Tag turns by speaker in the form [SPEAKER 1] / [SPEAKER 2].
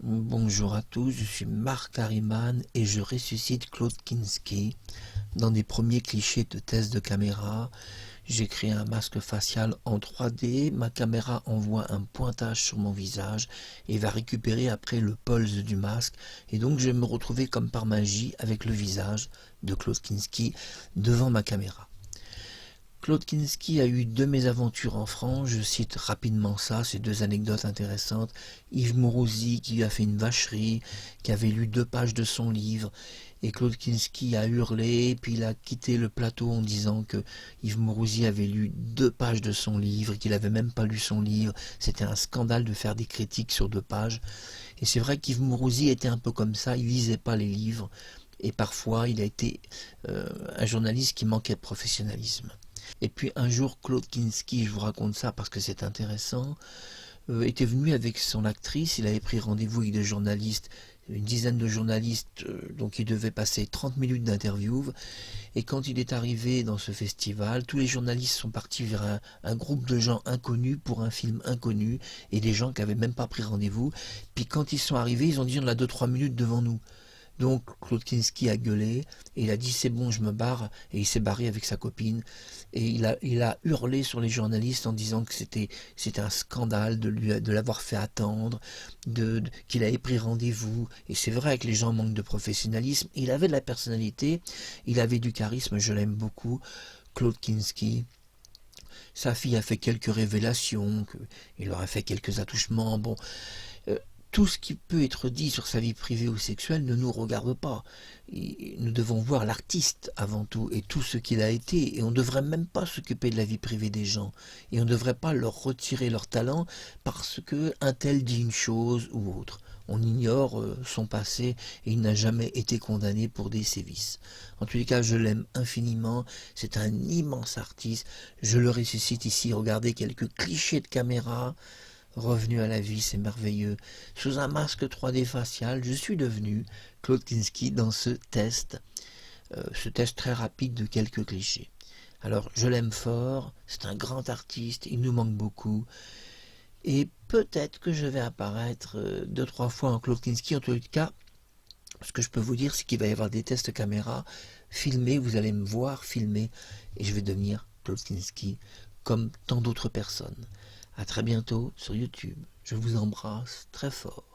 [SPEAKER 1] Bonjour à tous, je suis Marc Harriman et je ressuscite Claude Kinski. Dans des premiers clichés de test de caméra, j'ai créé un masque facial en 3D, ma caméra envoie un pointage sur mon visage et va récupérer après le pulse du masque, et donc je vais me retrouver comme par magie avec le visage de Claude Kinski devant ma caméra. Claude Kinski a eu deux mésaventures en France, je cite rapidement ça, ces deux anecdotes intéressantes. Yves Mourouzi qui lui a fait une vacherie, qui avait lu 2 pages de son livre, et Claude Kinski a hurlé, puis il a quitté le plateau en disant que Yves Mourouzi avait lu 2 pages de son livre, qu'il n'avait même pas lu son livre, c'était un scandale de faire des critiques sur 2 pages. Et c'est vrai qu'Yves Mourouzi était un peu comme ça, il lisait pas les livres, et parfois il a été un journaliste qui manquait de professionnalisme. Et puis un jour, Claude Kinski, je vous raconte ça parce que c'est intéressant, était venu avec son actrice, il avait pris rendez-vous avec des journalistes, une dizaine de journalistes, donc il devait passer 30 minutes d'interview, et quand il est arrivé dans ce festival, tous les journalistes sont partis vers un groupe de gens inconnus pour un film inconnu, et des gens qui n'avaient même pas pris rendez-vous, puis quand ils sont arrivés, ils ont dit on a 2-3 minutes devant nous. Donc Claude Kinski a gueulé et il a dit c'est bon je me barre, et il s'est barré avec sa copine, et il a hurlé sur les journalistes en disant que c'était un scandale de l'avoir fait attendre, qu'il avait pris rendez-vous, et c'est vrai que les gens manquent de professionnalisme. Il avait de la personnalité, il avait du charisme, je l'aime beaucoup, Claude Kinski. Sa fille a fait quelques révélations, il leur a fait quelques attouchements, bon, euh, tout ce qui peut être dit sur sa vie privée ou sexuelle ne nous regarde pas. Nous devons voir l'artiste avant tout et tout ce qu'il a été, et on ne devrait même pas s'occuper de la vie privée des gens, et on ne devrait pas leur retirer leur talent parce que un tel dit une chose ou autre. On ignore son passé, et il n'a jamais été condamné pour des sévices. En tous les cas, je l'aime infiniment, c'est un immense artiste, je le ressuscite ici, regardez quelques clichés de caméra. Revenu à la vie, c'est merveilleux. Sous un masque 3D facial, je suis devenu Claude Kinski dans ce test très rapide de quelques clichés. Alors, je l'aime fort, c'est un grand artiste, il nous manque beaucoup, et peut-être que je vais apparaître 2-3 fois en Claude Kinski. En tout cas, ce que je peux vous dire, c'est qu'il va y avoir des tests caméra filmés, vous allez me voir filmer, et je vais devenir Claude Kinski comme tant d'autres personnes. À très bientôt sur YouTube. Je vous embrasse très fort.